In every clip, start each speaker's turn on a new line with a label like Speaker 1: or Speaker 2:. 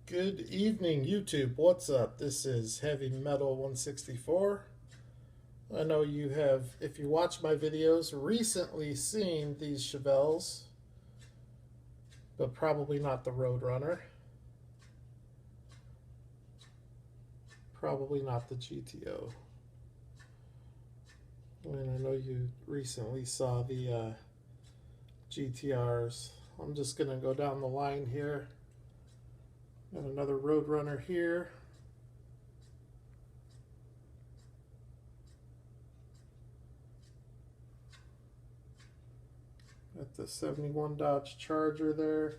Speaker 1: Good evening, YouTube. What's up? This is Heavy Metal 164. I know you have, if you watch my videos, recently seen these Chevelles, but probably not the Roadrunner. Probably not the GTO. And I know you recently saw the GTRs. I'm just going to go down the line here. Got another Roadrunner here. Got the 71 Dodge Charger there.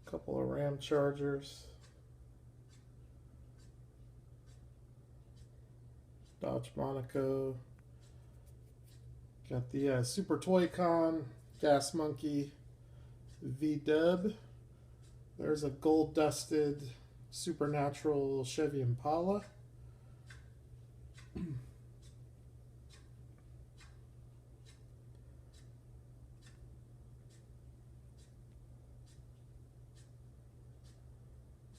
Speaker 1: A couple of Ram Chargers. Dodge Monaco. Got the Super Toy Con Gas Monkey V-Dub. There's a gold dusted Supernatural Chevy Impala.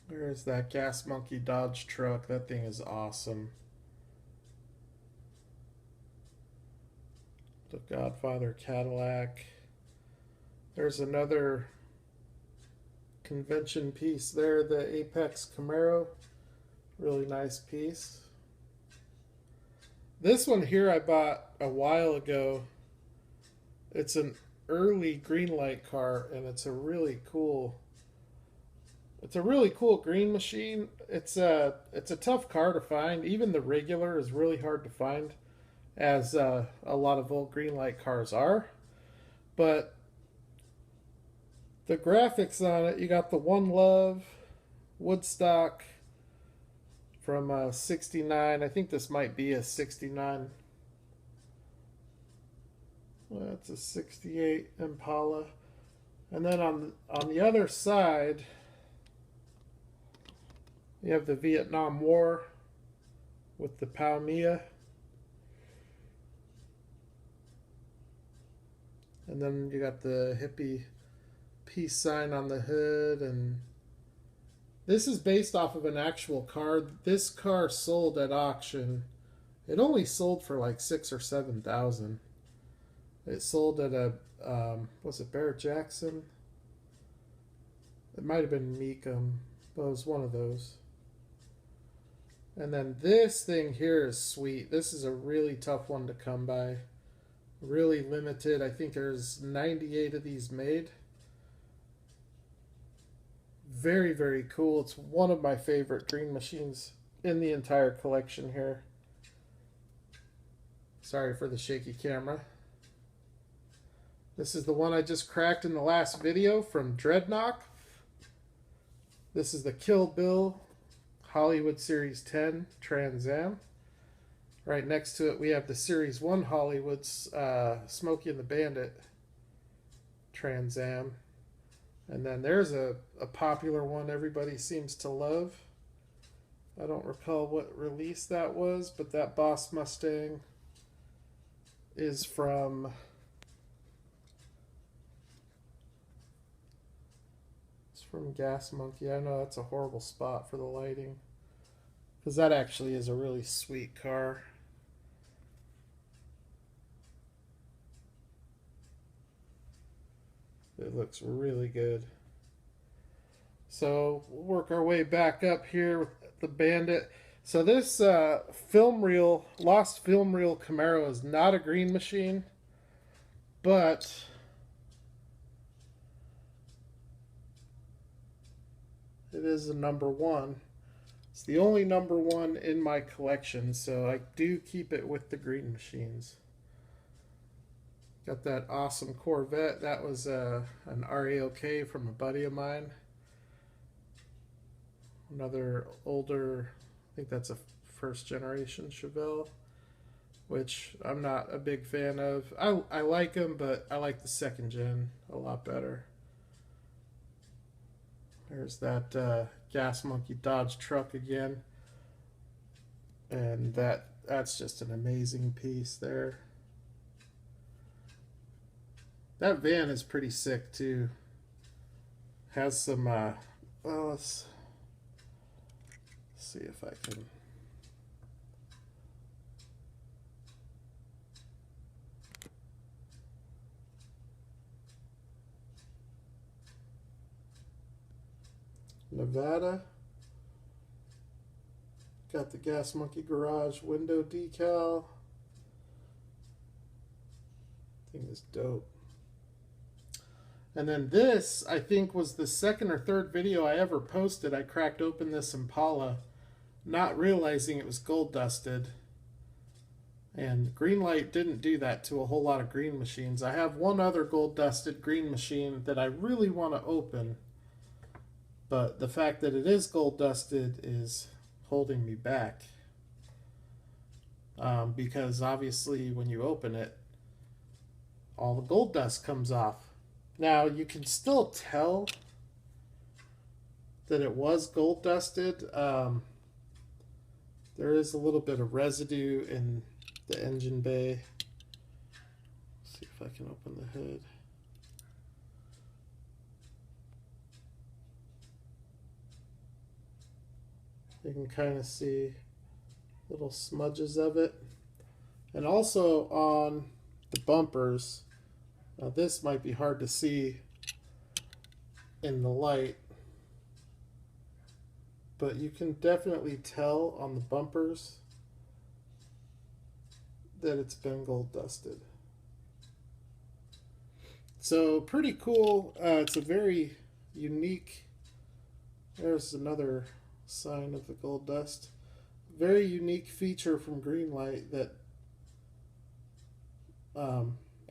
Speaker 1: There's that Gas Monkey Dodge truck. That thing is awesome. The Godfather Cadillac. There's another convention piece there, the Apex Camaro. Really nice piece. This one here I bought a while ago. It's an early Greenlight car, and it's a really cool green machine. It's a tough car to find. Even the regular is really hard to find, as a lot of old Greenlight cars are. But the graphics on it, you got the One Love Woodstock from 69. I think this might be a 69. Well, that's a 68 Impala. And then on the other side, you have the Vietnam War with the Palmia. And then you got the hippie peace sign on the hood. And this is based off of an actual car. This car sold at auction. It only sold for like 6,000 or 7,000. It sold at a was it Barrett Jackson? It might have been Meekum, but it was one of those. And then this thing here is sweet. This is a really tough one to come by. Really limited. I think there's 98 of these made. Very, very cool. It's one of my favorite green machines in the entire collection here. Sorry for the shaky camera. This is the one I just cracked in the last video from Dreadnought. This is the Kill Bill Hollywood Series 10 Trans Am. Right next to it we have the Series 1 Hollywood's Smokey and the Bandit Trans Am. And then there's a popular one everybody seems to love. I don't recall what release that was, but that Boss Mustang is from... It's from Gas Monkey. I know that's a horrible spot for the lighting, because that actually is a really sweet car. It looks really good. So we'll work our way back up here with the Bandit. So this lost film reel Camaro is not a green machine, but it is a #1. It's the only #1 in my collection, so I do keep it with the green machines. Got that awesome Corvette. That was an RAOK from a buddy of mine. Another older, I think that's a first generation Chevelle, which I'm not a big fan of. I like them, but I like the second gen a lot better. There's that Gas Monkey Dodge truck again. And that's just an amazing piece there. That van is pretty sick too. Has some Well, let's see if I can. Nevada. Got the Gas Monkey Garage window decal. Thing is dope. And then this, I think, was the second or third video I ever posted. I cracked open this Impala, not realizing it was gold dusted. And Greenlight didn't do that to a whole lot of green machines. I have one other gold dusted green machine that I really want to open, but the fact that it is gold dusted is holding me back. Because obviously when you open it, all the gold dust comes off. Now you can still tell that it was gold dusted. There is a little bit of residue in the engine bay. Let's see if I can open the hood. You can kind of see little smudges of it. And also on the bumpers, now this might be hard to see in the light, but you can definitely tell on the bumpers that it's been gold dusted. So pretty cool. It's a very unique, there's another sign of the gold dust. Very unique feature from Greenlight that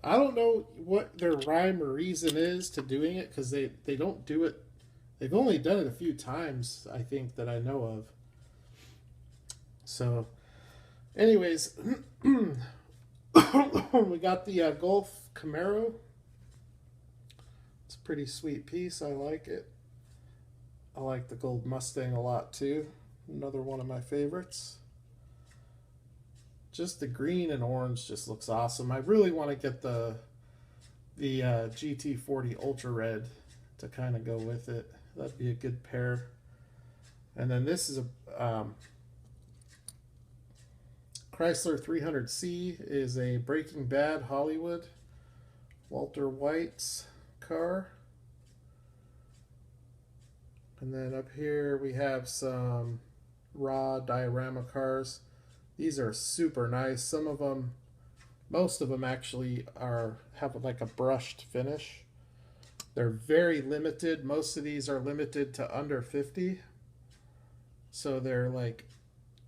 Speaker 1: I don't know what their rhyme or reason is to doing it, because they don't do it. They've only done it a few times, I think, that I know of. So anyways, we got the Golf Camaro. It's a pretty sweet piece. I like it. I like the gold Mustang a lot too. Another one of my favorites. Just the green and orange just looks awesome. I really want to get the GT40 Ultra Red to kind of go with it. That'd be a good pair. And then this is a Chrysler 300C, is a Breaking Bad Hollywood Walter White's car. And then up here we have some raw diorama cars. These are super nice. Some of them, most of them actually have like a brushed finish. They're very limited. Most of these are limited to under 50. So they're like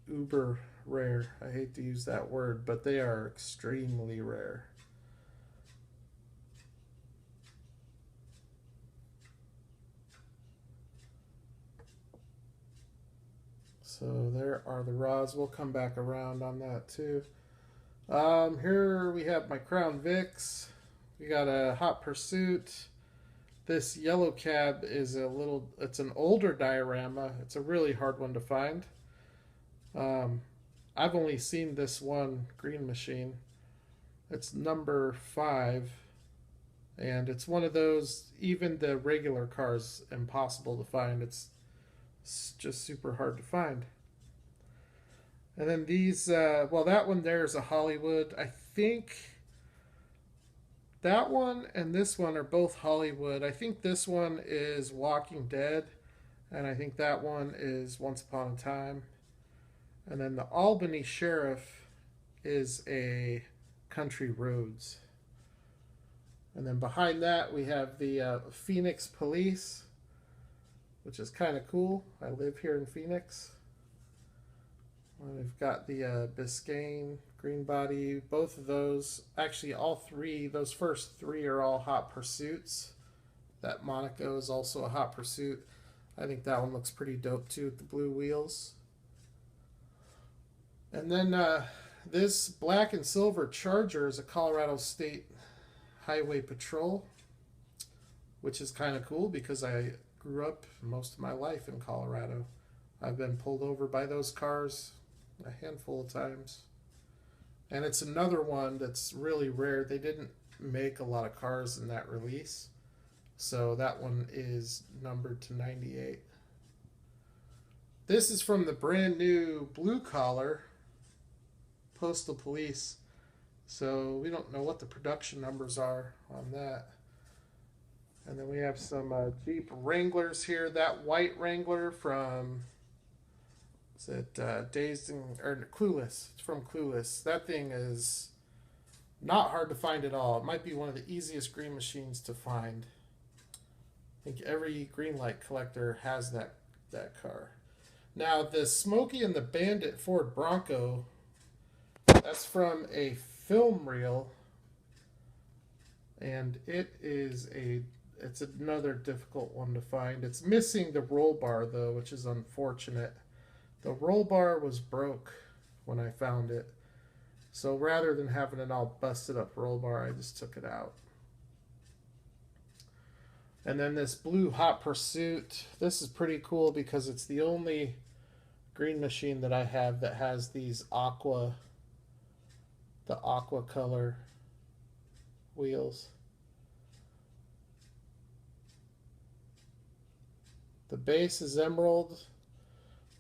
Speaker 1: uber rare. I hate to use that word, but they are extremely rare. So there are the rods. We'll come back around on that too. Here we have my Crown Vics. We got a Hot Pursuit. This yellow cab is it's an older diorama. It's a really hard one to find. I've only seen this one green machine. It's number 5. And it's one of those, even the regular cars, impossible to find. It's just super hard to find. And then these, well, that one there is a Hollywood. I think that one and this one are both Hollywood. I think this one is Walking Dead, and I think that one is Once Upon a Time. And then the Albany Sheriff is a Country Roads. And then behind that we have the Phoenix Police, which is kind of cool. I live here in Phoenix. We've got the Biscayne green body. Both of those, actually all three, those first 3 are all Hot Pursuits. That Monaco is also a Hot Pursuit. I think that one looks pretty dope too with the blue wheels. And then this black and silver Charger is a Colorado State Highway Patrol, which is kind of cool because I grew up most of my life in Colorado. I've been pulled over by those cars a handful of times. And it's another one that's really rare. They didn't make a lot of cars in that release. So that one is numbered to 98. This is from the brand new blue collar Postal Police. So we don't know what the production numbers are on that. And then we have some Jeep Wranglers here. That white Wrangler from, is it Dazed and, or Clueless? It's from Clueless. That thing is not hard to find at all. It might be one of the easiest Green Machines to find. I think every Greenlight collector has that car. Now the Smokey and the Bandit Ford Bronco, that's from a film reel, and it's another difficult one to find. It's missing the roll bar though, which is unfortunate. The roll bar was broke when I found it, so rather than having an all busted up roll bar, I just took it out. And then this blue Hot Pursuit, this is pretty cool because it's the only Green Machine that I have that has these aqua color wheels. The base is emerald,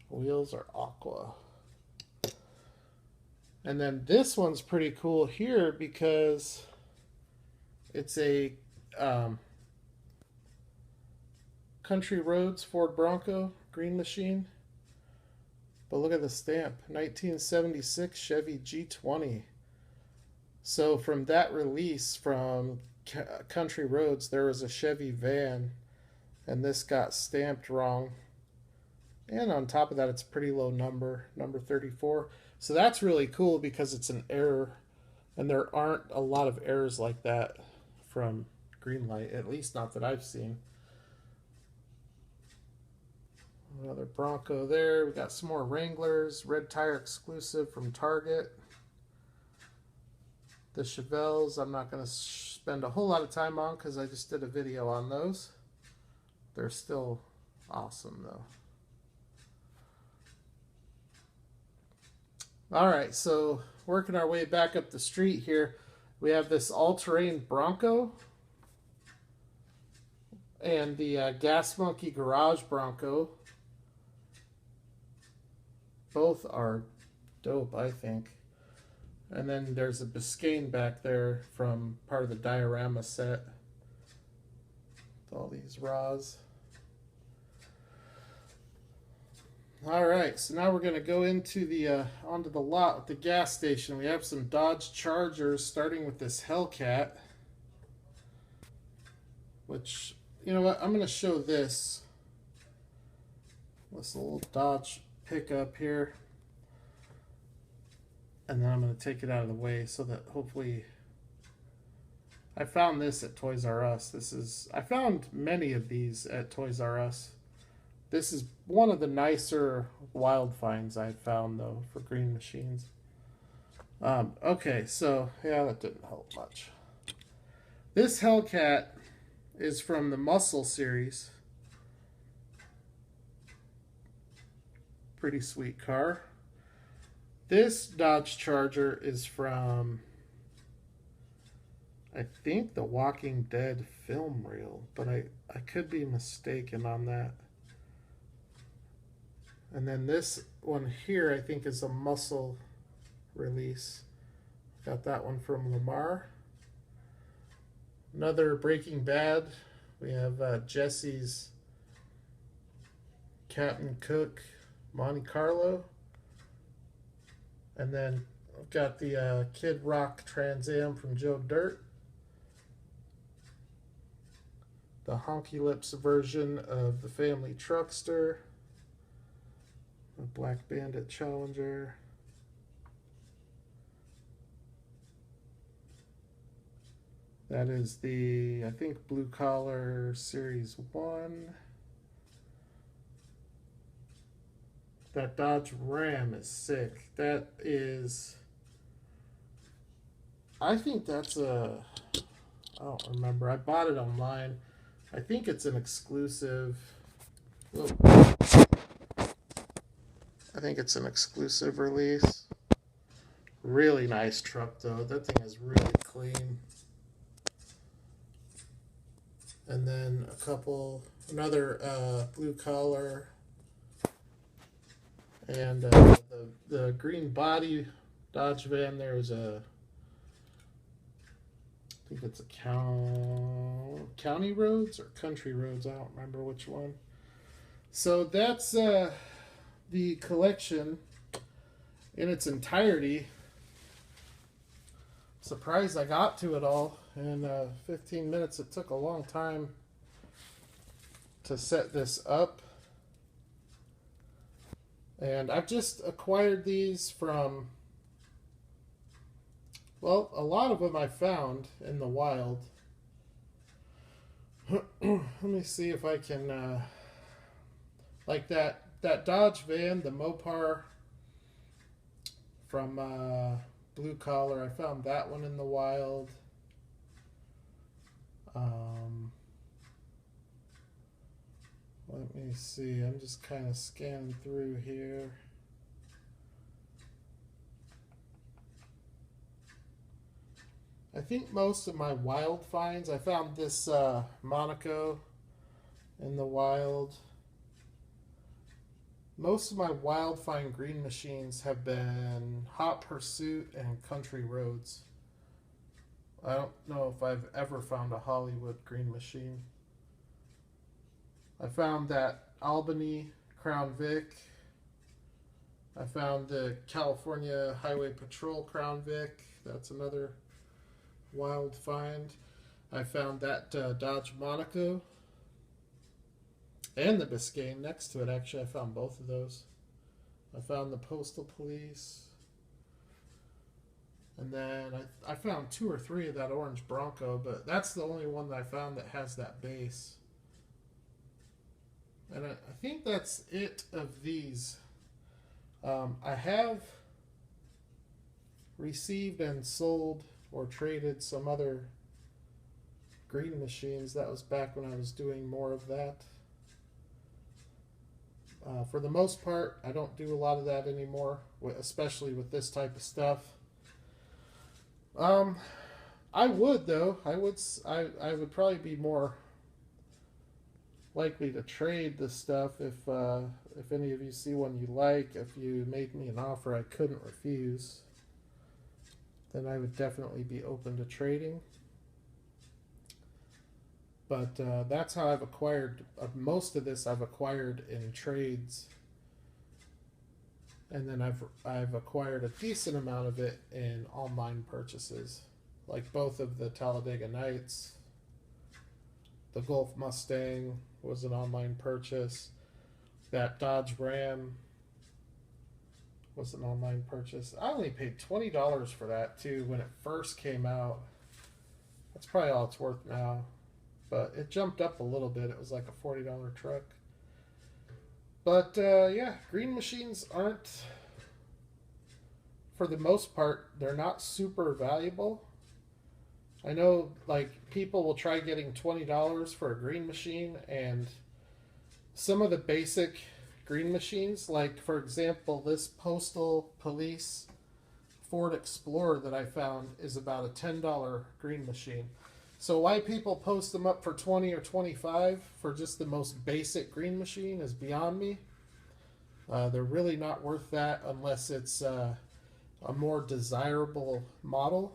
Speaker 1: wheels are aqua. And then this one's pretty cool here because it's a Country Roads Ford Bronco Green Machine. But look at the stamp, 1976 Chevy G20. So from that release from Country Roads, there was a Chevy van, and this got stamped wrong. And on top of that, it's a pretty low number 34. So that's really cool because it's an error, and there aren't a lot of errors like that from Greenlight, at least not that I've seen. Another Bronco there. We got some more Wranglers, red tire exclusive from Target. The Chevelles, I'm not going to spend a whole lot of time on because I just did a video on those. They're still awesome though. Alright, so working our way back up the street here, we have this all-terrain Bronco and the Gas Monkey Garage Bronco. Both are dope, I think. And then there's a Biscayne back there from part of the diorama set with all these raws. Alright, so now we're going to go into the onto the lot with the gas station. We have some Dodge Chargers, starting with this Hellcat, which, you know what, I'm going to show this little Dodge pickup here, and then I'm going to take it out of the way so that hopefully, I found this at Toys R Us. I found many of these at Toys R Us. This is one of the nicer wild finds I found though for Green Machines. Okay, so yeah, that didn't help much. This Hellcat is from the Muscle series. Pretty sweet car. This Dodge Charger is from, I think, the Walking Dead film reel, but I could be mistaken on that. And then this one here, I think, is a Muscle release. Got that one from Lamar. Another Breaking Bad. We have Jesse's Captain Cook Monte Carlo. And then I've got the Kid Rock Trans Am from Joe Dirt. The Honky Lips version of the Family Truckster. The Black Bandit Challenger. That is the, I think, Blue Collar Series 1. That Dodge Ram is sick. That is, I think that's a, I don't remember. I bought it online. I think it's an exclusive. Whoa. I think it's an exclusive release. Really nice truck though. That thing is really clean. And then another blue collar And the green body Dodge van there is a, I think it's a county roads or country roads. I don't remember which one. So that's the collection in its entirety. Surprised I got to it all in 15 minutes. It took a long time to set this up. And I've just acquired these from, well, a lot of them I found in the wild. Let me see if I can, like that Dodge van, the Mopar from Blue Collar. I found that one in the wild. Let me see. I'm just kind of scanning through here. I think most of my wild finds, I found this Monaco in the wild. Most of my wild find green machines have been Hot Pursuit and Country Roads. I don't know if I've ever found a Hollywood green machine. I found that Albany Crown Vic. I found the California Highway Patrol Crown Vic. That's another wild find. I found that Dodge Monaco and the Biscayne next to it. Actually, I found both of those. I found the Postal Police. And then I found 2 or 3 of that orange Bronco, but that's the only one that I found that has that base. And I think that's it of these. I have received and sold or traded some other green machines. That was back when I was doing more of that. For the most part, I don't do a lot of that anymore, especially with this type of stuff. I would though. I would probably be more likely to trade this stuff if any of you see one you like. If you made me an offer I couldn't refuse, then I would definitely be open to trading. But that's how I've acquired most of this. I've acquired in trades, and then I've acquired a decent amount of it in online purchases, like both of the Talladega Nights. The Golf Mustang was an online purchase. That Dodge Ram was an online purchase. I only paid $20 for that too when it first came out. That's probably all it's worth now, but it jumped up a little bit. It was like a $40 truck. But yeah, green machines aren't, for the most part, they're not super valuable. I know, like, people will try getting $20 for a green machine, and some of the basic green machines, like, for example, this Postal Police Ford Explorer that I found is about a $10 green machine. So why people post them up for 20 or 25 for just the most basic green machine is beyond me. They're really not worth that unless it's a more desirable model.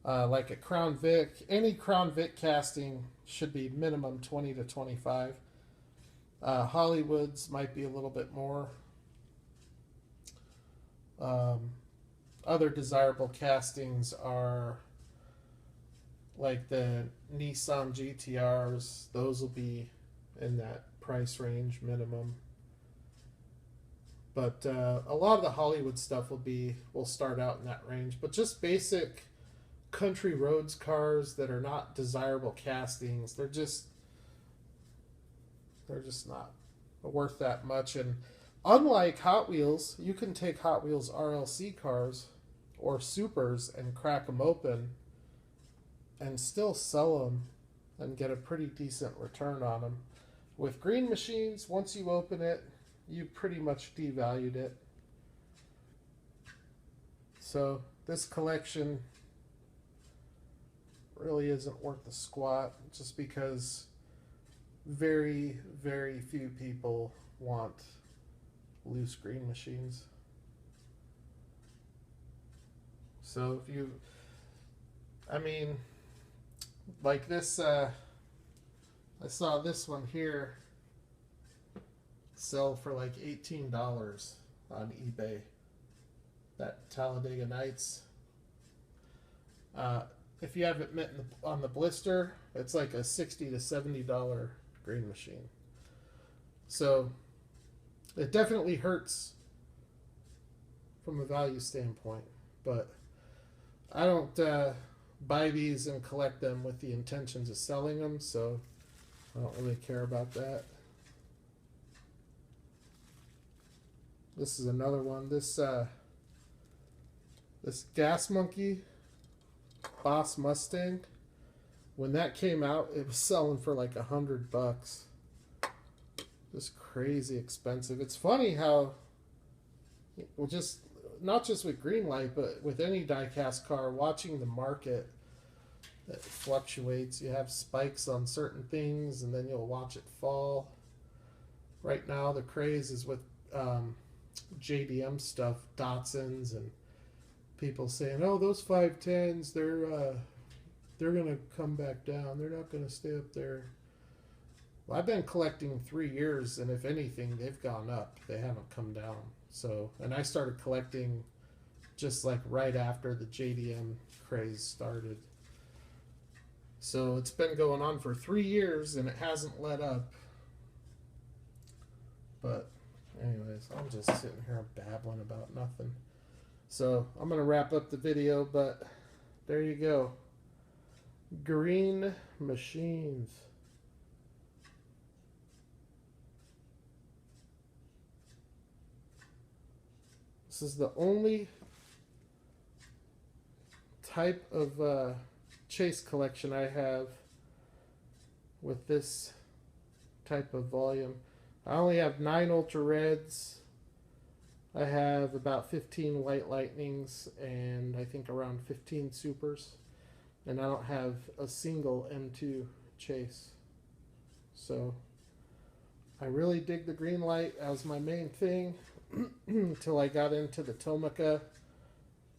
Speaker 1: Like a Crown Vic, any Crown Vic casting should be minimum 20 to 25. Hollywoods might be a little bit more. Other desirable castings are like the Nissan GTRs. Those will be in that price range minimum. But a lot of the Hollywood stuff will start out in that range. But just basic country roads cars that are not desirable castings, they're just not worth that much. And unlike Hot Wheels, you can take Hot Wheels RLC cars or Supers and crack them open and still sell them and get a pretty decent return on them. With green machines, once you open it, you pretty much devalued it. So this collection really isn't worth the squat, just because very, very few people want loose green machines. So if you, I mean, like this, I saw this one here sell for like $18 on eBay. That Talladega Nights. If you have it mint on the blister, it's like a $60 to $70 green machine. So it definitely hurts from a value standpoint, but I don't buy these and collect them with the intentions of selling them, so I don't really care about that. This is another one. This Gas Monkey Boss Mustang, when that came out, it was selling for like $100. Just crazy expensive. It's funny how, well, just not just with Greenlight, but with any die-cast car, watching the market, that fluctuates. You have spikes on certain things, and then you'll watch it fall. Right now, the craze is with JDM stuff, Datsuns, and people saying, "Oh, those 510s, they're gonna come back down. They're not gonna stay up there." Well, I've been collecting 3 years, and if anything, they've gone up. They haven't come down. So, and I started collecting just like right after the JDM craze started. So it's been going on for 3 years, and it hasn't let up. But anyways, I'm just sitting here babbling about nothing. So I'm going to wrap up the video, but there you go. Green machines. This is the only type of chase collection I have with this type of volume. I only have 9 Ultra Reds. I have about 15 White Lightnings and I think around 15 Supers. And I don't have a single M2 chase. So I really dig the Greenlight as my main thing until I got into the Tomica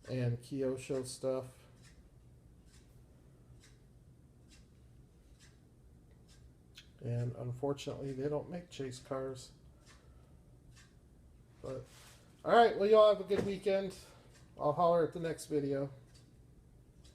Speaker 1: and Kyosho stuff. And unfortunately, they don't make chase cars. But, alright, well, y'all have a good weekend. I'll holler at the next video.